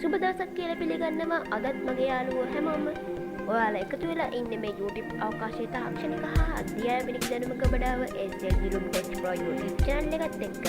සුබ දවසක් කියලා පිළිගන්නවා අදත් මගේ යාළුවෝ හැමෝම ඔයාලා එකතු වෙලා ඉන්නේ මේ YouTube අවකාශයේ තාක්ෂණික හා අධ්‍යාපනික දැනුම කබඩාව Dilum Tech Pro YouTube channel එකත් එක්ක.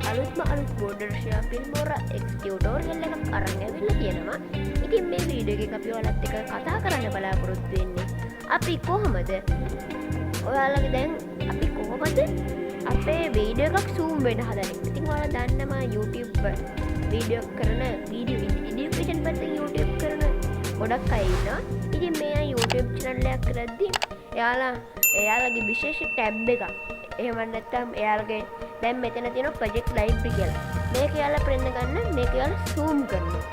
අලුත් WONDERSHARE Filmora Epi tutorial එකක් අරන් ඇවිල්ලා තියෙනවා. ඉතින් මේ වීඩියෝ එකේ අපි ඔයාලත් එක්ක කතා කරන්න බලාපොරොත්තු වෙන්නේ අපි කොහොමද අපේ වීඩියෝ එකක් zoom වෙන්න හදන්නේ. ඉතින් ඔයාලා දන්නවා YouTube වීඩියෝ කරන වීඩියෝ එඩියුකේෂන් පැත්තෙන් YouTube කරන ගොඩක් අය ඉන්නවා. ඉතින් මේ YouTube channel එකක් කරද්දී එයාලගේ විශේෂ ටැබ් එකක් එහෙම නැත්නම් එයාලගේ දැන් මෙතන තියෙන ප්‍රොජෙක්ට් ලයිබ්‍රරි කියලා. මේක එයාලා print ගන්න මේක එයාලා zoom කරනවා.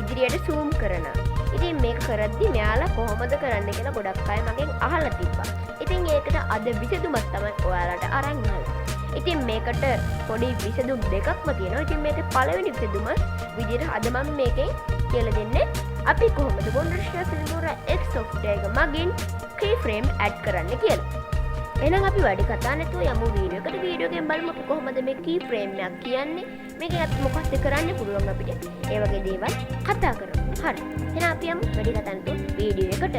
ඉදිරියට zoom කරනවා. ඉතින් මේක කරද්දි මෙයාලා කොහොමද කරන්න කියලා ගොඩක් අය මගෙන් අහලා තිබ්බා. ඉතින් ඒකට අද විසඳුමක් තමයි ඔයාලට අරන් ආවේ. ඉතින් මේකට පොඩි විසඳුම් දෙකක්ම තියෙනවා. ඉතින් මේකේ පළවෙනි විසඳුම විදිහට අද මම මේකෙන් කියලා දෙන්නේ අපි කොහොමද WONDERSHARE Filmora X software එක මගින් keyframe add කරන්න කියලා. එහෙනම් අපි වැඩි කතා නැතුව යමු වීඩියෝ එකට. වීඩියෝ එකෙන් බලමු අපි කොහොමද මේ keyframe එකක් කියන්නේ. මේකෙන් අපි මොකක්ද කරන්න පුළුවන් අපිට. ඒ වගේ දේවල් කතා කරමු. හරි. එහෙනම් අපි යමු වැඩි කතා නැතුව වීඩියෝ එකට.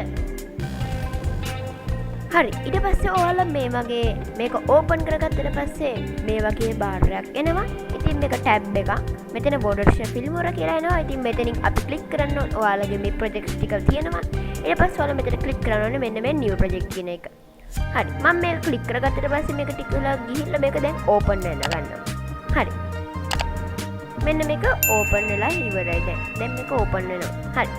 හරි. ඊට පස්සේ ඔයාලා මේ වගේ මේක ඕපන් කරගත්තට පස්සේ මේ වගේ බාරයක් එනවා. ඉතින් මේක ටැබ් එකක්. මෙතන WONDERSHARE Filmora කියලා එනවා. ඉතින් මෙතනින් අපි ක්ලික් කරන්න ඕන ඔයාලගේ මේ ප්‍රොජෙක්ට්ස් ටික තියෙනවා. ඊට පස්සේ ඔයාලා මෙතන ක්ලික් කරන්න ඕනේ මෙන්න මේ new project කියන එක. හරි මම මේක ක්ලික් කරගත්තට පස්සේ මේක ටික වෙලා ගිහිල්ලා මේක දැන් ඕපන් වෙන්න ගන්නවා. හරි මෙන්න මේක ඕපන් වෙලා ඉවරයි. දැන් මේක ඕපන් වෙනවා. හරි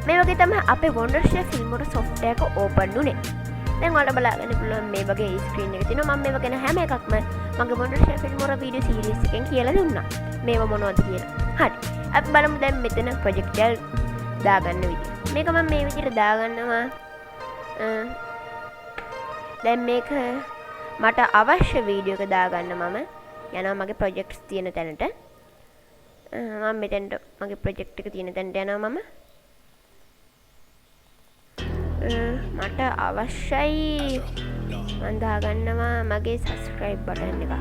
මේ වගේ තමයි අපේ WONDERSHARE Filmora software එක ඕපන් උනේ. දැන් ඔයාලා බලාගන්න පුළුවන් මේ වගේ ස්ක්‍රීන් එක තියෙනවා. මම මේව ගැන හැම එකක්ම මගේ WONDERSHARE Filmora video series එකෙන් කියලා දුන්නා. මේව මොනවද කියලා. හරි අපි බලමු දැන් මෙතන ප්‍රොජෙක්ට් එක දාගන්න විදිහ. මේක මම මේ විදිහට දාගන්නවා. දැන් මේක මට අවශ්‍ය වීඩියෝ එක දාගන්න මම යනවා මගේ ප්‍රොජෙක්ට්ස් තියෙන තැනට. මම මෙතෙන්ට මගේ ප්‍රොජෙක්ට් එක තියෙන තැනට යනවා මම. මට අවශ්‍යයි මම දාගන්නවා මගේ subscribe button එක.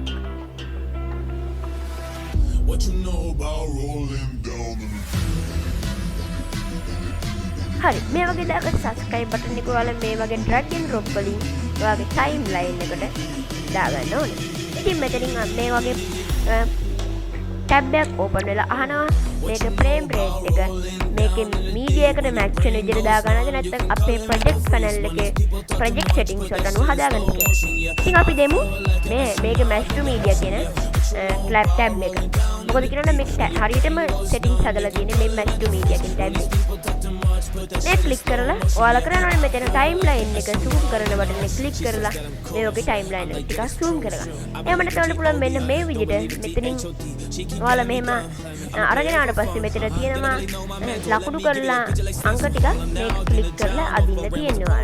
What you know about rolling down හරි මේ වගේ දාගන්න subscribe button එක ඔයාලා මේ වගේ drag and drop වලින් ඔයාගේ timeline එකට දාගන්න ඕනේ. ඉතින් මෙතනින් මේ වගේ tab එකක් open වෙලා අහනවා මේක frame rate එක මේකේ media එකට match වෙන විදිහට දාගන්නද නැත්නම් අපේ project panel එකේ project settings වලට අනුව හදාගන්න කියලා. ඉතින් අපි දෙමු මේක match to media කියන tab එක. මොකද කියනවනම් මේක හරියටම settings හදලා තියෙන්නේ මේ match to media කියන tab එක. මේ ක්ලික් කරලා ඔයාලා කරන්න ඕනේ මෙතන timeline එක zoom කරන බටන් එක ක්ලික් කරලා මේ වගේ timeline එක ටිකක් zoom කරගන්න. එහෙම නැත්නම් පුළුවන් මෙන්න මේ විදිහට මෙතනින් ඔයාලා මෙහෙම අරගෙන ආවට පස්සේ මෙතන තියෙනවා ලකුණු කරලා අංක ටිකක් මේක ක්ලික් කරලා අදින්න තියෙනවා.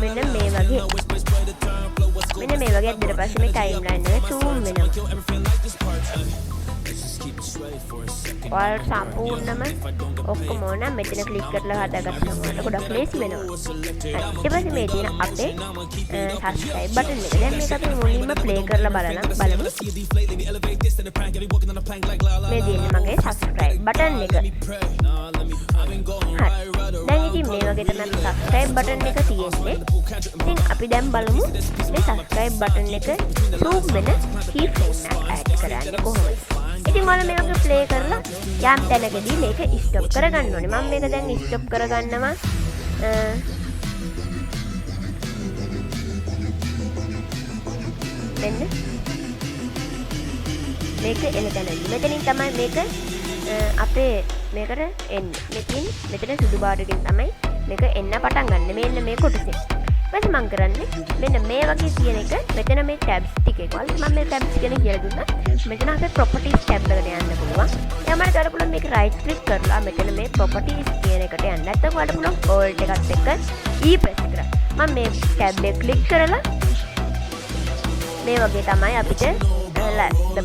මෙන්න මේ වගේ අදින්න පස්සේ මේ timeline එක zoom වෙනවා. ඔයාලට සම්පූර්ණම ඔක්කොම ඕන මෙතන ක්ලික් කරලා හදාගත්තම ගොඩක් ලේසි වෙනවා. ඊට පස්සේ මේ තියෙන අපේ subscribe button එක. දැන් මේක අපි මුලින්ම play කරලා බලමු. මේ තියෙන්නේ මගේ subscribe button එක. හරි. දැන් ඉතින් මේ වගේ තමයි subscribe button එක තියෙන්නේ. ඉතින් අපි දැන් බලමු මේ subscribe button එක zoom වෙන keyframe එක add කරන්නේ කොහොමද. ඉතින් මම මේක ප්ලේ කරලා යම් තැනකදී මේක ස්ටොප් කරගන්න ඕනේ. මම මේක දැන් ස්ටොප් කරගන්නවා. මෙන්න මේක එන තැනදී මෙතනින් තමයි මේක අපේ මේකට එන්නේ. මෙතන සුදු බාරකින් තමයි මේක එන්න පටන් ගන්න. මෙන්න මේ කොටසේ. ඊපස්සේ මම කරන්නේ මෙන්න මේ වගේ තියෙන එක මෙතන මේ tabs ටික එක. ඔයාලට මම මේ tabs කියන කියලා දුන්නා. මෙතන අපේ properties tab එකට යන්න පුළුවන්. එයාම කරලා පුළුවන් මේක right click කරලා මෙතන මේ properties කියන එකට යන්න. නැත්නම් ඔයාලට පුළුවන් alt එකත් එක්ක e press කරලා. මම මේ tab එක click කරලා මේ වගේ තමයි අපිට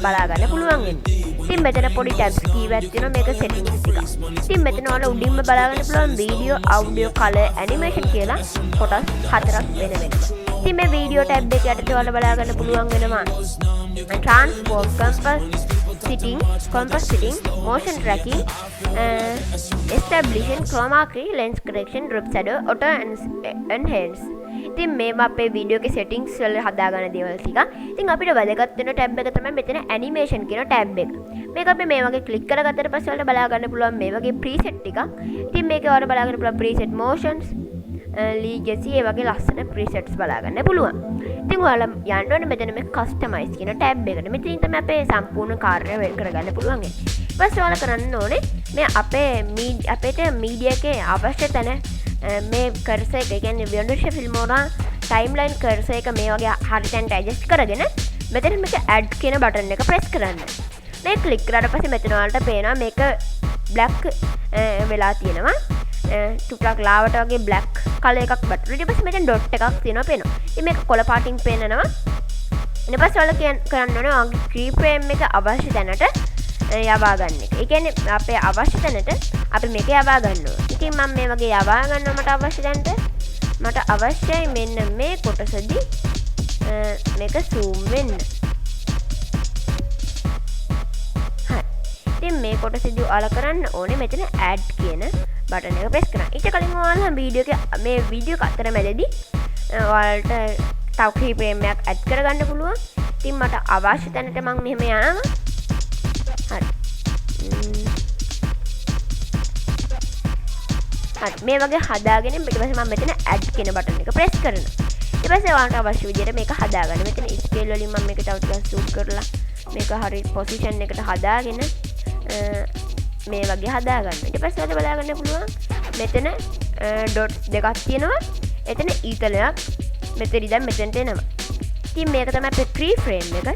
බලා ගන්න පුළුවන් වෙන්නේ. ඉතින් මෙතන පොඩි tabs කීයක් තියෙනවා මේක settings ටික. ඉතින් මෙතන ඔයාලා උඩින්ම බලා ගන්න පුළුවන් video, audio, color, animation කියලා කොටස් 4ක් වෙන වෙනම. ඉතින් මේ video tab එක යටතේ ඔයාලා බලා ගන්න පුළුවන් වෙනවා transform, compass sitting, motion tracking, establishing, chroma key, lens correction, drop shadow, auto enhance. ඉතින් මේවා අපේ වීඩියෝ එකේ settings වල හදාගන්න දේවල් ටික. ඉතින් අපිට වැදගත් වෙන tab එක තමයි මෙතන animation කියන tab එක. මේක අපි මේ වගේ click කරගත්තට පස්සේ ඔයාලට බලා ගන්න පුළුවන් මේ වගේ preset ටිකක්. ඉතින් මේකේ ඔයාලට බලා ගන්න පුළුවන් preset motions, legacy ඒ වගේ ලස්සන presets බලා ගන්න පුළුවන්. ඉතින් ඔයාලා යන්න ඕනේ මෙතන මේ customize කියන tab එකට. මෙතනින් තමයි අපේ සම්පූර්ණ කාර්යය වෙන් කරගන්න පුළුවන්. ඊපස්සේ ඔයාලා කරන්න ඕනේ මේ අපේ media එකේ අවශ්‍ය තැන මේ cursor එක කියන්නේ WONDERSHARE Filmora timeline cursor එක මේ වගේ හරි තැනට adjust කරගෙන මෙතන මේක add කියන button එක press කරන්න. මේ click කරාට පස්සේ මෙතන ඔයාලට පේනවා මේක black වෙලා තියෙනවා. ටුටක් ලාවට වගේ black color එකක් බටු. ඊට පස්සේ මෙතන dot එකක් තියෙනවා පේනවා. ඉතින් මේක කොළ පාටින් පේනනවා. ඊට පස්සේ ඔයාලා කරන්න ඕනේ ඔයාගේ keyframe එක අවශ්‍ය තැනට යවා ගන්න එක. ඒ කියන්නේ අපේ අවශ්‍ය තැනට අපි මේක යවා ගන්න ඕනේ. ඉතින් මම මේ වගේ යවා ගන්නවා මට අවශ්‍ය තැනට. මට අවශ්‍යයි මෙන්න මේ කොටසදී මේක zoom වෙන්න. හරි. ඉතින් මේ කොටසදී ඔයාලා කරන්න ඕනේ මෙතන add කියන බටන් එක press කරන්න. ඊට කලින් ඔයාලා මේ වීඩියෝ එක අතරමැදදී ඔයාලට තව keyframe එකක් add කරගන්න පුළුවන්. ඉතින් මට අවශ්‍ය තැනට මම මෙහෙම යනවා. හරි. මේ වගේ හදාගෙන ඊට පස්සේ මම මෙතන add කියන බටන් එක press කරනවා. ඊට පස්සේ ඔයාලට අවශ්‍ය විදිහට මේක හදාගන්න. මෙතන scale වලින් මම මේක තව ටිකක් zoom කරලා මේක හරි position එකට හදාගෙන මේ වගේ හදාගන්න. ඊට පස්සේ ඔයාලට බලාගන්න පුළුවන් මෙතන dots දෙකක් තියෙනවා. එතන ඊතලයක් මෙතනදී දැන් මෙතනට එනවා. ඉතින් මේක තමයි අපේ keyframe එක.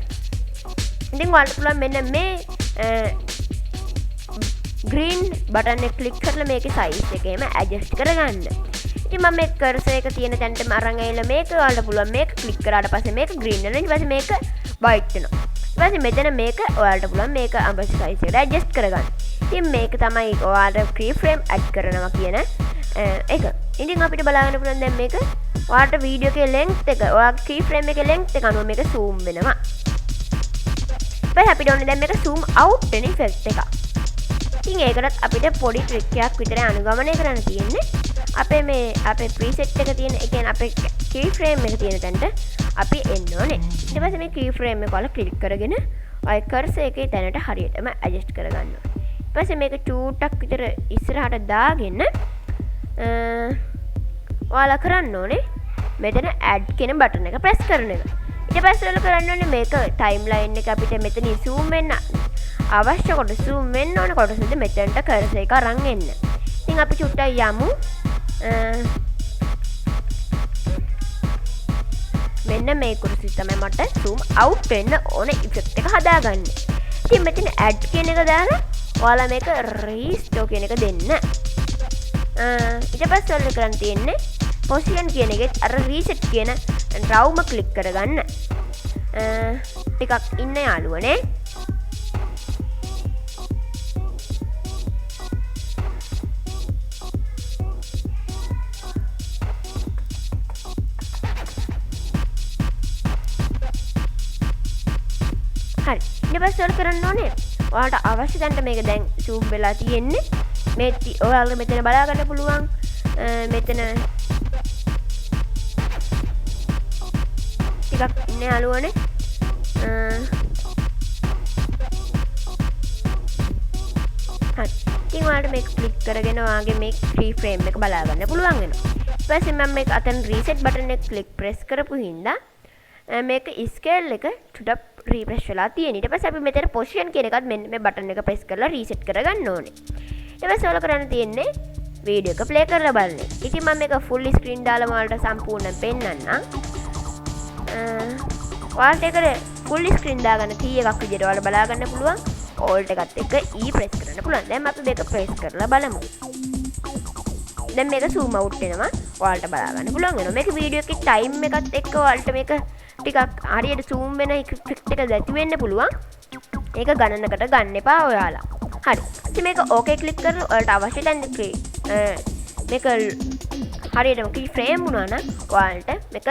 ඉතින් ඔයාලට පුළුවන් මෙන්න මේ green button එක click කරලා මේකේ size එක එහෙම adjust කරගන්න. ඉතින් මම මේ cursor එක තියෙන තැනටම අරන් ඇවිල්ලා මේක ඔයාලට පුළුවන් මේක click කරාට පස්සේ මේක green වෙනවා. ඊට පස්සේ මේක white වෙනවා. ඊට පස්සේ මෙතන මේක ඔයාලට පුළුවන් මේක අවශ්‍ය size එකට adjust කරගන්න. ඉතින් මේක තමයි ඔයාලට keyframe add කරනවා කියන එක. ඉතින් අපිට බලන්න පුළුවන් දැන් මේක ඔයාලට වීඩියෝ එකේ length එක ඔයාගේ keyframe එකේ length එක අනුව මේක zoom වෙනවා. ඊපස්සේ අපිට ඕනේ දැන් මේක zoom out වෙන effect එකක්. ඉතින් ඒකටත් අපිට පොඩි ට්‍රික් එකක් විතර අනුගමනය කරන්න තියෙන්නේ. අපේ preset එක තියෙන ඒ කියන්නේ අපේ keyframe එක තියෙන තැනට අපි එන්න ඕනේ. ඊට පස්සේ මේ keyframe එක වල ක්ලික් කරගෙන ඔය cursor එකේ තැනට හරියටම adjust කරගන්න ඕනේ. ඊට පස්සේ මේක චූට්ටක් විතර ඉස්සරහට දාගෙන ඔයාලා කරන්න ඕනේ මෙතන add කියන බටන් එක press කරන එක. ඊට පස්සේ ඔයාලා කරන්න ඕනේ මේක timeline එක අපිට මෙතන zoom වෙන්න අවශ්‍ය කොට zoom වෙන්න ඕන කොටසද මෙතනට cursor එක අරන් එන්න. ඉතින් අපි චුට්ටක් යමු. මෙන්න මේ කුරුසි තමයි මට zoom out වෙන්න ඕන effect එක හදාගන්න. ඉතින් මෙතන add කියන එක දාලා ඔයාලා මේක restore කියන එක දෙන්න. ඊට පස්සේ ඔයාලා කරන් තියෙන්නේ position කියන එකෙත් අර reset කියන රවුම click කරගන්න. ටිකක් ඉන්න යාළුවනේ. හරි. ඊට පස්සේ ඔයාලා කරන්න ඕනේ ඔයාලට අවශ්‍ය තැනට මේක දැන් zoom වෙලා තියෙන්නේ. මේ ඔයාලා මෙතන බලා ගන්න පුළුවන්. මෙතන ටිකක් ඉන්න යාළුවනේ. හරි. ඉතින් ඔයාලට මේක ක්ලික් කරගෙන ඔයාගේ මේ keyframe එක බලා ගන්න පුළුවන් වෙනවා. ඊට පස්සේ මම මේක අතන reset button එක click press කරපු හින්දා මේක scale එක ටුටක් refresh වෙලා තියෙන. ඊට පස්සේ අපි මෙතන position කියන එකත් මෙන්න මේ button එක press කරලා reset කරගන්න ඕනේ. ඊට පස්සේ ඔයාලා කරන්න තියෙන්නේ වීඩියෝ එක ප්ලේ කරලා බලන්නේ. ඉතින් මම මේක ෆුල් ස්ක්‍රීන් දාලා ඔයාලට සම්පූර්ණයෙන් පෙන්නන්නම්. ඔයාලට ඒකට ෆුල් ස්ක්‍රීන් දාගන්න කී එකක් විදිහට ඔයාලා බලා ගන්න පුළුවන්. ඕල්ට් එකත් එක්ක E ප්‍රෙස් කරන්න පුළුවන්. දැන් අපි මේක ප්‍රෙස් කරලා බලමු. දැන් මේක zoom out වෙනවා. ඔයාලට බලා ගන්න පුළුවන් වෙනවා. මේක වීඩියෝ එකේ ටයිම් එකත් එක්ක ඔයාලට මේක ටිකක් හරියට zoom වෙන ඉෆෙක්ට් එක දැති වෙන්න පුළුවන්. ඒක ගණනකට ගන්න එපා ඔයාලා. හරි. ඉතින් මේක ඕකේ ක්ලික් කරලා ඔයාලට අවශ්‍ය තැන මේක හරියටම keyframe වුණා නම් ඔයාලට මේක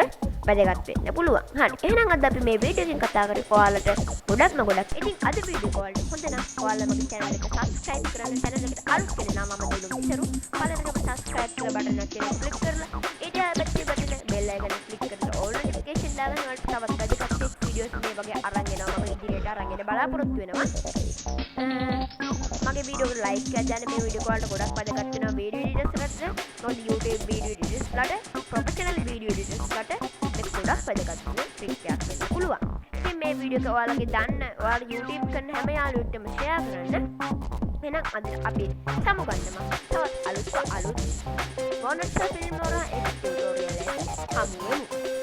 වැදගත් වෙන්න පුළුවන්. හරි. එහෙනම් අද අපි මේ වීඩියෝ එකෙන් කතා කරේ ඔයාලට ගොඩක්. ඉතින් අද වීඩියෝ ඔයාලට හොඳ නම් ඔයාලා මගේ channel එක subscribe කරන්න channel එකට අලුත් කෙනා මම දිලුම් ඉතරු පළවෙනිම subscribe කරලා බටන් එක ක්ලික් කරලා ඊට පස්සේ බටන් bell icon ක්ලික් කරලා all notification දාගන්න ඔයාලට තවත් වැදගත් වීඩියෝස් මේ වගේ අරන් එනවා. මම ඉදිරියට අරන් එන්න බලාපොරොත්තු වෙනවා. මගේ වීඩියෝ එකට like එකක් දාන්න. මේ වීඩියෝ ඔයාලට ගොඩක් වැදගත් වෙනවා වීඩියෝ එඩිටර්ස් එකට. මොකද YouTube වීඩියෝ එඩිටර්ස් ලට ප්‍රොෆෙෂනල් වීඩියෝ එඩිටර්ස් ලට මේක ගොඩක් වැදගත් වෙන ට්‍රික් එකක් වෙන්න පුළුවන්. ඉතින් මේ වීඩියෝ එක ඔයාලගේ දන්න ඔයාලා YouTube කරන හැම යාළුවෙක්ටම share කරන්න. එහෙනම් අද අපි සමුගන්නම තවත් අලුත් Wondershare Filmora Epi tutorial එකක් හමු වෙමු.